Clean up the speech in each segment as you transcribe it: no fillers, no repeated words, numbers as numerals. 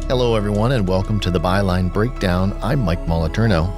Hello, everyone, and welcome to the Byline Breakdown. I'm Mike Moliterno.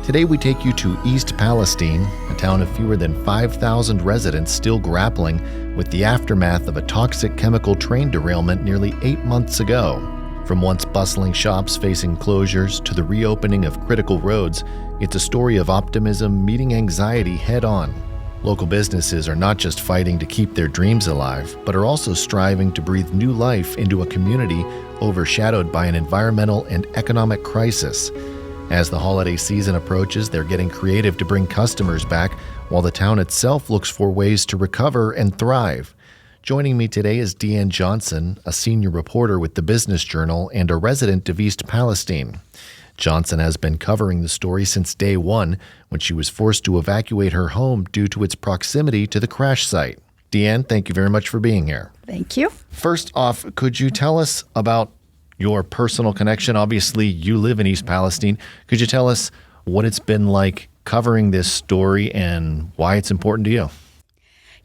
Today, we take you to East Palestine, a town of fewer than 5,000 residents still grappling with the aftermath of a toxic chemical train derailment nearly 8 months ago. From once bustling shops facing closures to the reopening of critical roads, it's a story of optimism meeting anxiety head-on. Local businesses are not just fighting to keep their dreams alive, but are also striving to breathe new life into a community overshadowed by an environmental and economic crisis. As the holiday season approaches, they're getting creative to bring customers back, while the town itself looks for ways to recover and thrive. Joining me today is Deanne Johnson, a senior reporter with the Business Journal and a resident of East Palestine. Johnson has been covering the story since day one, when she was forced to evacuate her home due to its proximity to the crash site. Deanne, thank you very much for being here. Thank you. First off, could you tell us about your personal connection? Obviously, you live in East Palestine. Could you tell us what it's been like covering this story and why it's important to you?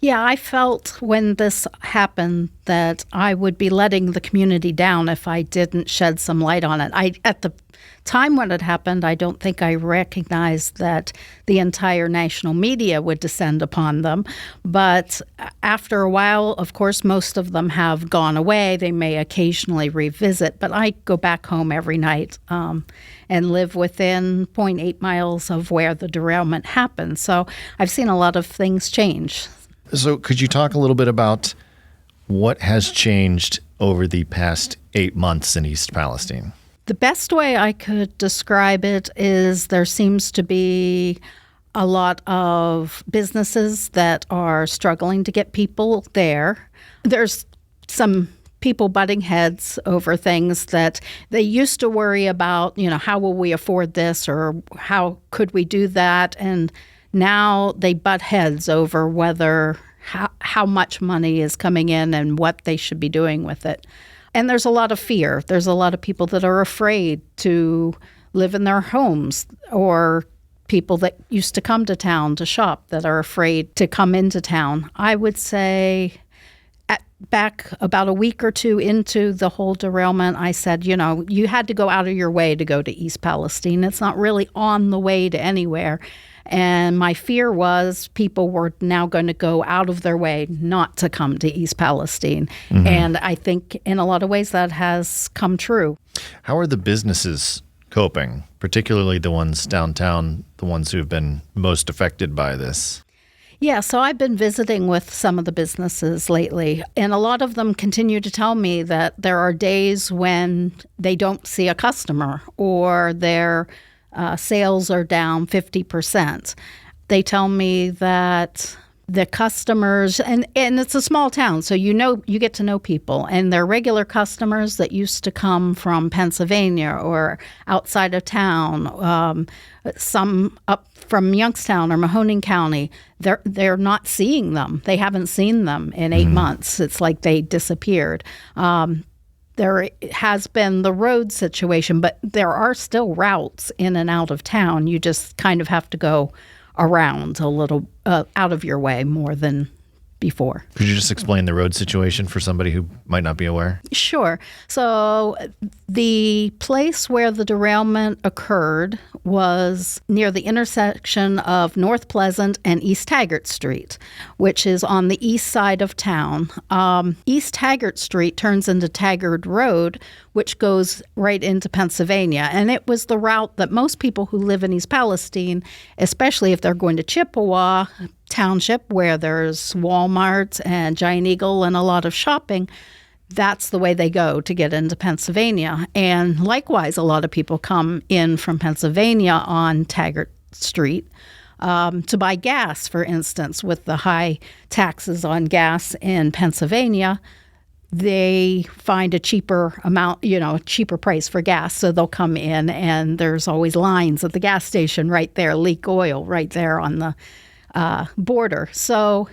Yeah, I felt when this happened that I would be letting the community down if I didn't shed some light on it. At the time when it happened, I don't think I recognized that the entire national media would descend upon them. But after a while, of course, most of them have gone away. They may occasionally revisit, but I go back home every night and live within 0.8 miles of where the derailment happened. So I've seen a lot of things change. So could you talk a little bit about what has changed over the past 8 months in East Palestine? The best way I could describe it is there seems to be a lot of businesses that are struggling to get people there. There's some people butting heads over things that they used to worry about, how will we afford this or how could we do that? And now they butt heads over whether how much money is coming in and what they should be doing with it. And there's a lot of fear. There's a lot of people that are afraid to live in their homes, or people that used to come to town to shop that are afraid to come into town. I would say back about a week or two into the whole derailment, I said, you had to go out of your way to go to East Palestine. It's not really on the way to anywhere. And my fear was people were now going to go out of their way not to come to East Palestine. Mm-hmm. And I think in a lot of ways that has come true. How are the businesses coping, particularly the ones downtown, the ones who have been most affected by this? Yeah, so I've been visiting with some of the businesses lately, and a lot of them continue to tell me that there are days when they don't see a customer or their sales are down 50%. They tell me that the customers, and it's a small town, so you get to know people, and they're regular customers that used to come from Pennsylvania or outside of town, some up from Youngstown or Mahoning County. They're not seeing them. They haven't seen them in 8 months. It's like they disappeared. There has been the road situation, but there are still routes in and out of town. You just kind of have to go around a little, out of your way more than before. Could you just explain the road situation for somebody who might not be aware? Sure. So the place where the derailment occurred was near the intersection of North Pleasant and East Taggart Street, which is on the east side of town. East Taggart Street turns into Taggart Road, which goes right into Pennsylvania. And it was the route that most people who live in East Palestine, especially if they're going to Chippewa Township, where there's Walmart and Giant Eagle and a lot of shopping, that's the way they go to get into Pennsylvania. And likewise, a lot of people come in from Pennsylvania on Taggart Street to buy gas, for instance. With the high taxes on gas in Pennsylvania, they find a cheaper amount, a cheaper price for gas. So they'll come in, and there's always lines at the gas station right there, leak oil right there on the border. So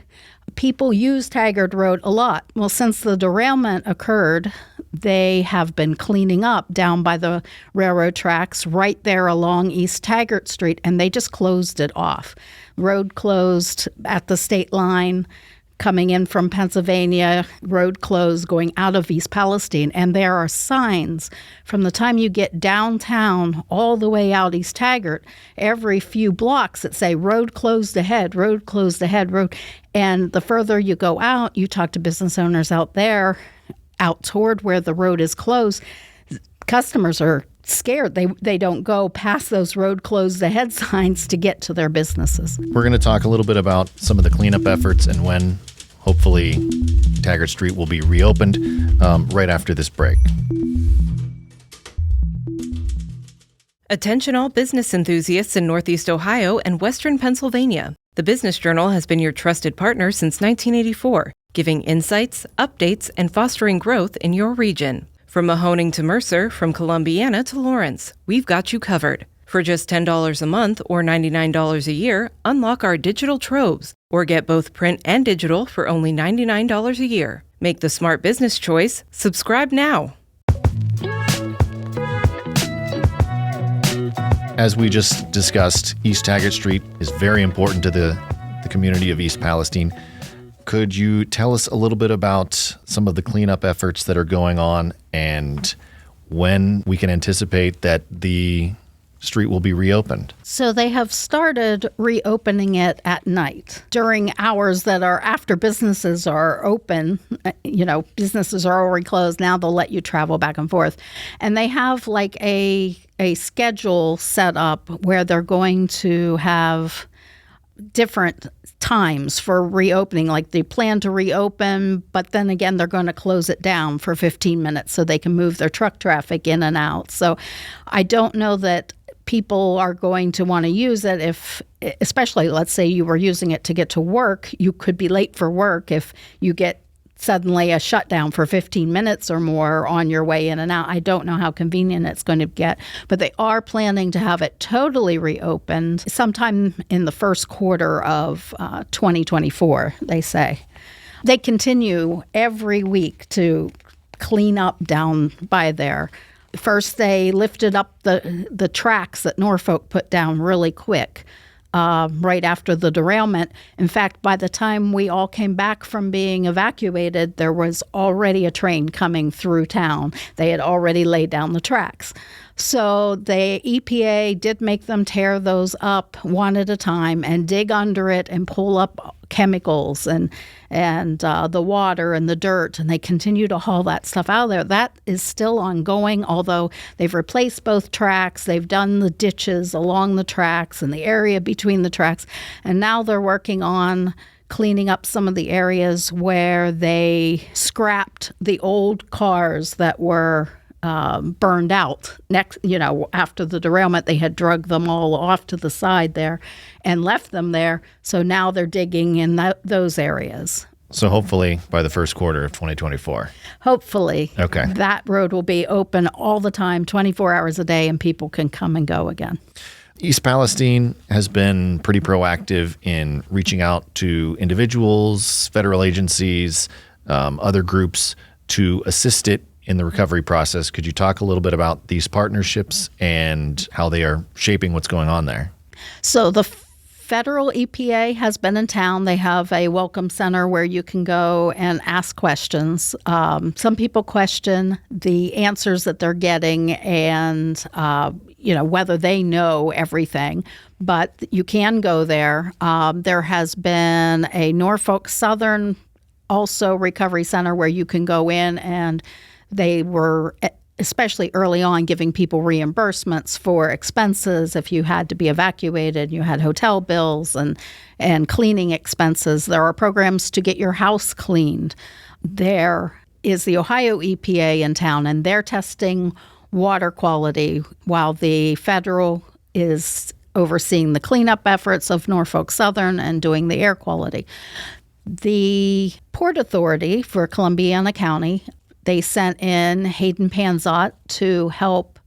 people use Taggart Road a lot. Well, since the derailment occurred, they have been cleaning up down by the railroad tracks right there along East Taggart Street, and they just closed it off. Road closed at the state line coming in from Pennsylvania, road closed, going out of East Palestine. And there are signs from the time you get downtown all the way out East Taggart, every few blocks that say road closed ahead, road closed ahead, road. And the further you go out, you talk to business owners out there, out toward where the road is closed, customers are scared. They don't go past those road closed ahead signs to get to their businesses. We're going to talk a little bit about some of the cleanup efforts and when, hopefully, Taggart Street will be reopened right after this break. Attention all business enthusiasts in Northeast Ohio and Western Pennsylvania. The Business Journal has been your trusted partner since 1984, giving insights, updates, and fostering growth in your region. From Mahoning to Mercer, from Columbiana to Lawrence, we've got you covered. For just $10 a month or $99 a year, unlock our digital troves, or get both print and digital for only $99 a year. Make the smart business choice. Subscribe now. As we just discussed, East Taggart Street is very important to the community of East Palestine. Could you tell us a little bit about some of the cleanup efforts that are going on and when we can anticipate that the street will be reopened? So they have started reopening it at night during hours that are after businesses are open. Businesses are already closed. Now they'll let you travel back and forth. And they have like a schedule set up where they're going to have different times for reopening. Like they plan to reopen, but then again, they're going to close it down for 15 minutes so they can move their truck traffic in and out. So I don't know that people are going to want to use it if, especially let's say you were using it to get to work, you could be late for work if you get suddenly a shutdown for 15 minutes or more on your way in and out. I don't know how convenient it's going to get, but they are planning to have it totally reopened sometime in the first quarter of 2024, they say. They continue every week to clean up down by there. First, they lifted up the tracks that Norfolk put down really quick. Right after the derailment. In fact, by the time we all came back from being evacuated, there was already a train coming through town. They had already laid down the tracks. So the EPA did make them tear those up one at a time and dig under it and pull up chemicals and the water and the dirt, and they continue to haul that stuff out of there. That is still ongoing, although they've replaced both tracks. They've done the ditches along the tracks and the area between the tracks, and now they're working on cleaning up some of the areas where they scrapped the old cars that were burned out. After the derailment, they had drug them all off to the side there and left them there. So now they're digging in those areas. So hopefully by the first quarter of 2024. Hopefully. Okay. That road will be open all the time, 24 hours a day, and people can come and go again. East Palestine has been pretty proactive in reaching out to individuals, federal agencies, other groups to assist it in the recovery process. Could you talk a little bit about these partnerships and how they are shaping what's going on there? So the federal EPA has been in town. They have a welcome center where you can go and ask questions. Some people question the answers that they're getting and whether they know everything, but you can go there. There has been a Norfolk Southern also recovery center where you can go in, and they were, especially early on, giving people reimbursements for expenses if you had to be evacuated, you had hotel bills and cleaning expenses. There are programs to get your house cleaned. There is the Ohio EPA in town, and they're testing water quality while the federal is overseeing the cleanup efforts of Norfolk Southern and doing the air quality. The Port Authority for Columbiana County, they sent in Hayden Panzot to help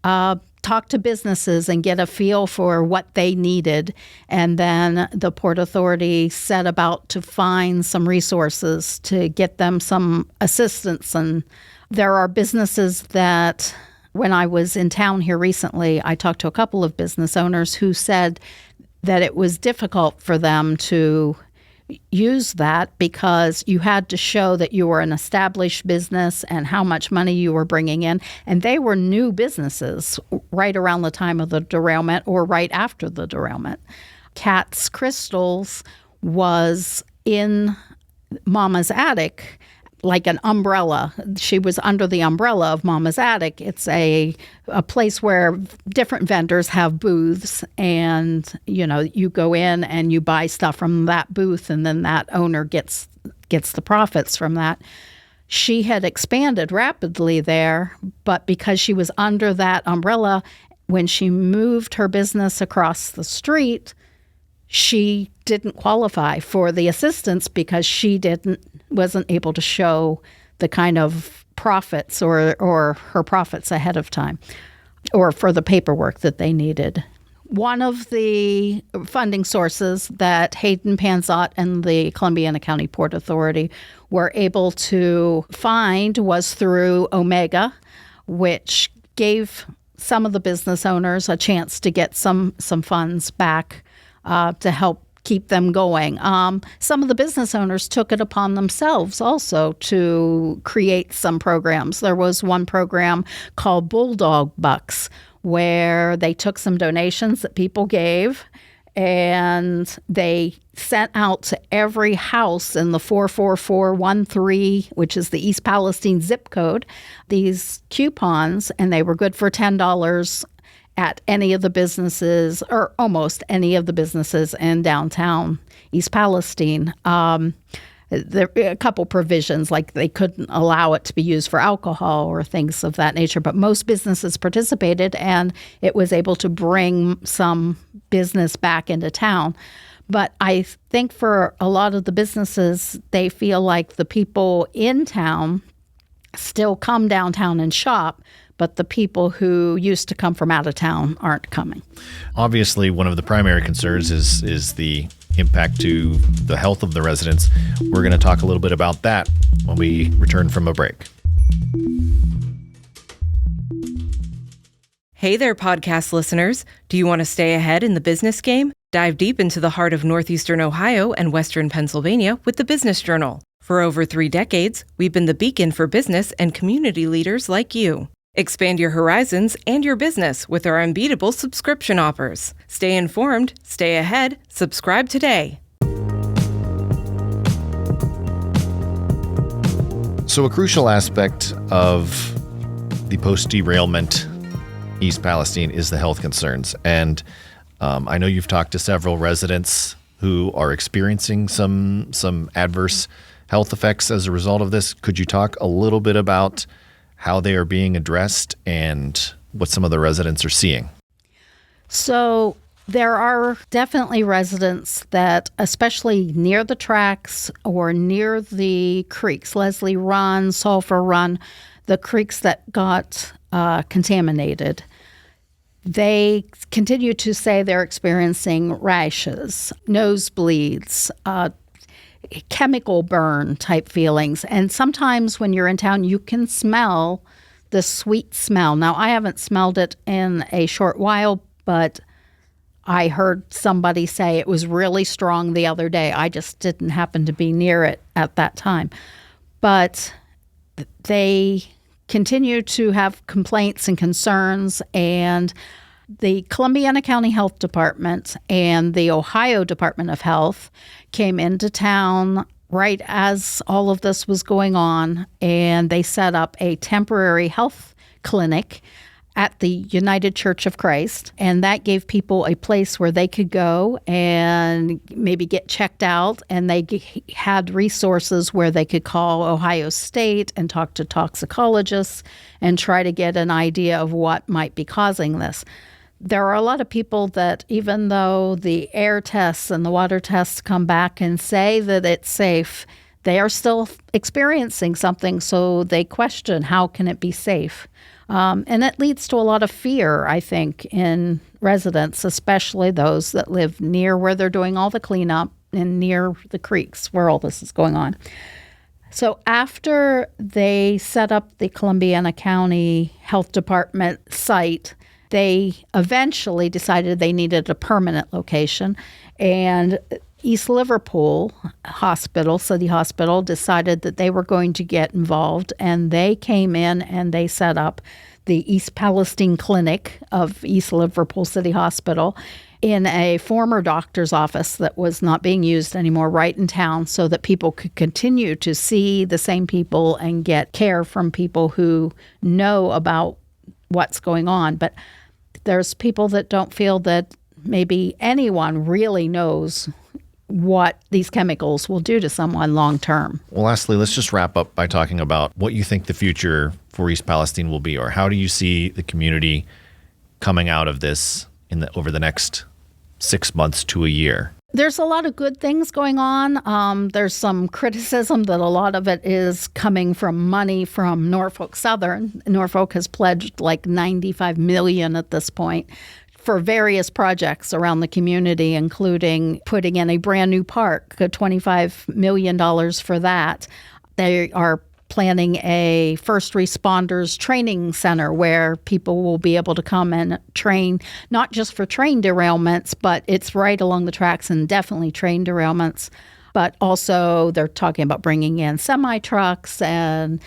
talk to businesses and get a feel for what they needed. And then the Port Authority set about to find some resources to get them some assistance. And there are businesses that, when I was in town here recently, I talked to a couple of business owners who said that it was difficult for them to use that because you had to show that you were an established business and how much money you were bringing in. And they were new businesses right around the time of the derailment or right after the derailment. Kat's Crystals was in Mama's attic, like an umbrella. She was under the umbrella of Mama's attic. It's a place where different vendors have booths, and you go in and you buy stuff from that booth, and then that owner gets the profits from that. She had expanded rapidly there, but because she was under that umbrella, when she moved her business across the street, she didn't qualify for the assistance because she wasn't able to show the kind of profits or her profits ahead of time or for the paperwork that they needed. One of the funding sources that Hayden Panzot and the Columbiana County Port Authority were able to find was through Omega, which gave some of the business owners a chance to get some funds back to help keep them going. Some of the business owners took it upon themselves also to create some programs. There was one program called Bulldog Bucks where they took some donations that people gave and they sent out to every house in the 44413, which is the East Palestine zip code, these coupons, and they were good for $10 at any of the businesses, or almost any of the businesses in downtown East Palestine. There are a couple provisions, like they couldn't allow it to be used for alcohol or things of that nature, but most businesses participated, and it was able to bring some business back into town. But I think for a lot of the businesses, they feel like the people in town still come downtown and shop, but the people who used to come from out of town aren't coming. Obviously, one of the primary concerns is the impact to the health of the residents. We're going to talk a little bit about that when we return from a break. Hey there, podcast listeners. Do you want to stay ahead in the business game? Dive deep into the heart of Northeastern Ohio and Western Pennsylvania with the Business Journal. For over 3 decades, we've been the beacon for business and community leaders like you. Expand your horizons and your business with our unbeatable subscription offers. Stay informed, stay ahead, subscribe today. So a crucial aspect of the post-derailment East Palestine is the health concerns. And I know you've talked to several residents who are experiencing some adverse health effects as a result of this. Could you talk a little bit about how they are being addressed and what some of the residents are seeing? So there are definitely residents that, especially near the tracks or near the creeks, Leslie Run, Sulphur Run, the creeks that got contaminated, they continue to say they're experiencing rashes, nosebleeds, chemical burn type feelings. And sometimes when you're in town, you can smell the sweet smell. Now, I haven't smelled it in a short while, but I heard somebody say it was really strong the other day. I just didn't happen to be near it at that time. But they continue to have complaints and concerns, and the Columbiana County Health Department and the Ohio Department of Health came into town right as all of this was going on, and they set up a temporary health clinic at the United Church of Christ, and that gave people a place where they could go and maybe get checked out, and they had resources where they could call Ohio State and talk to toxicologists and try to get an idea of what might be causing this. There are a lot of people that, even though the air tests and the water tests come back and say that it's safe, they are still experiencing something, so they question, how can it be safe? And it leads to a lot of fear, I think, in residents, especially those that live near where they're doing all the cleanup and near the creeks where all this is going on. So after they set up the Columbiana County Health Department site, they eventually decided they needed a permanent location. And East Liverpool Hospital, City Hospital, decided that they were going to get involved, and they came in and they set up the East Palestine Clinic of East Liverpool City Hospital in a former doctor's office that was not being used anymore right in town, so that people could continue to see the same people and get care from people who know about what's going on. But there's people that don't feel that maybe anyone really knows what these chemicals will do to someone long term. Well, lastly, let's just wrap up by talking about what you think the future for East Palestine will be, or how do you see the community coming out of this over the next 6 months to a year? There's a lot of good things going on. There's some criticism that a lot of it is coming from money from Norfolk Southern. Norfolk has pledged like $95 million at this point for various projects around the community, including putting in a brand new park, $25 million for that. They are planning a first responders training center where people will be able to come and train, not just for train derailments, but it's right along the tracks and definitely train derailments. But also they're talking about bringing in semi-trucks and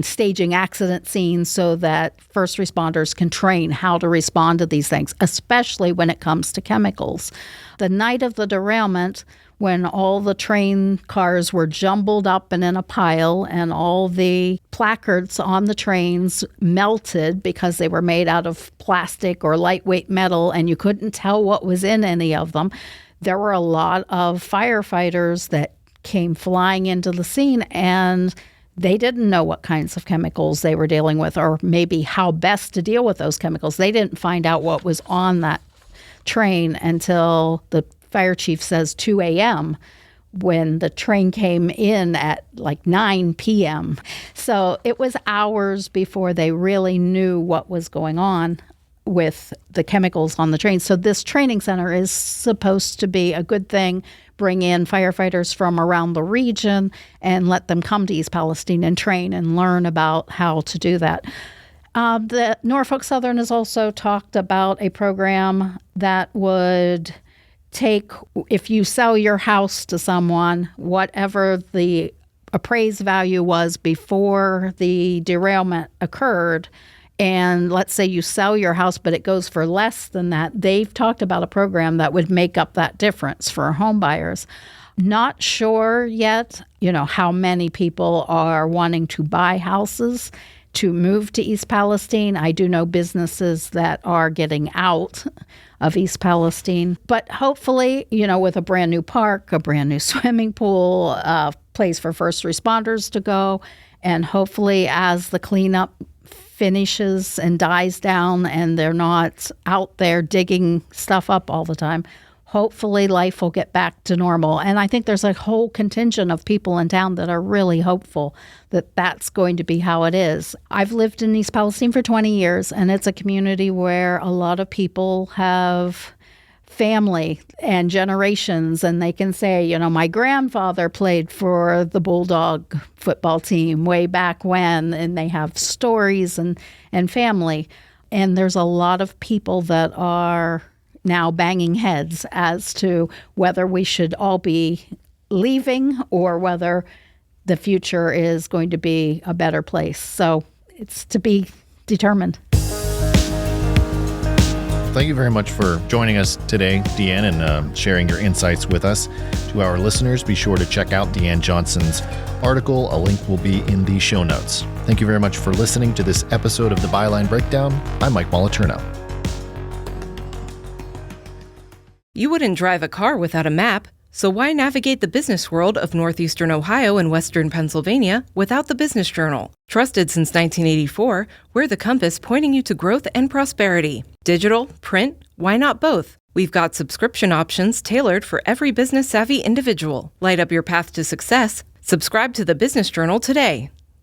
staging accident scenes so that first responders can train how to respond to these things, especially when it comes to chemicals. The night of the derailment, when all the train cars were jumbled up and in a pile and all the placards on the trains melted because they were made out of plastic or lightweight metal and you couldn't tell what was in any of them, there were a lot of firefighters that came flying into the scene, and they didn't know what kinds of chemicals they were dealing with or maybe how best to deal with those chemicals. They didn't find out what was on that train until the fire chief says 2 a.m. when the train came in at like 9 p.m. So it was hours before they really knew what was going on with the chemicals on the train. So this training center is supposed to be a good thing, bring in firefighters from around the region and let them come to East Palestine and train and learn about how to do that. The Norfolk Southern has also talked about a program that would take, if you sell your house to someone, whatever the appraised value was before the derailment occurred, and let's say you sell your house, but it goes for less than that, they've talked about a program that would make up that difference for home buyers. Not sure yet, how many people are wanting to buy houses to move to East Palestine. I do know businesses that are getting out of East Palestine. But hopefully, with a brand new park, a brand new swimming pool, a place for first responders to go, and hopefully as the cleanup finishes and dies down and they're not out there digging stuff up all the time, hopefully life will get back to normal. And I think there's a whole contingent of people in town that are really hopeful that that's going to be how it is. I've lived in East Palestine for 20 years, and it's a community where a lot of people have family and generations, and they can say, my grandfather played for the Bulldog football team way back when, and they have stories and family. And there's a lot of people that are now banging heads as to whether we should all be leaving or whether the future is going to be a better place. So it's to be determined. Thank you very much for joining us today, Deanne, and sharing your insights with us. To our listeners, be sure to check out Deanne Johnson's article. A link will be in the show notes. Thank you very much for listening to this episode of the Byline Breakdown. I'm Mike Moliterno. You wouldn't drive a car without a map, so why navigate the business world of northeastern Ohio and western Pennsylvania without the Business Journal? Trusted since 1984, we're the compass pointing you to growth and prosperity. Digital, print, why not both? We've got subscription options tailored for every business-savvy individual. Light up your path to success. Subscribe to the Business Journal today.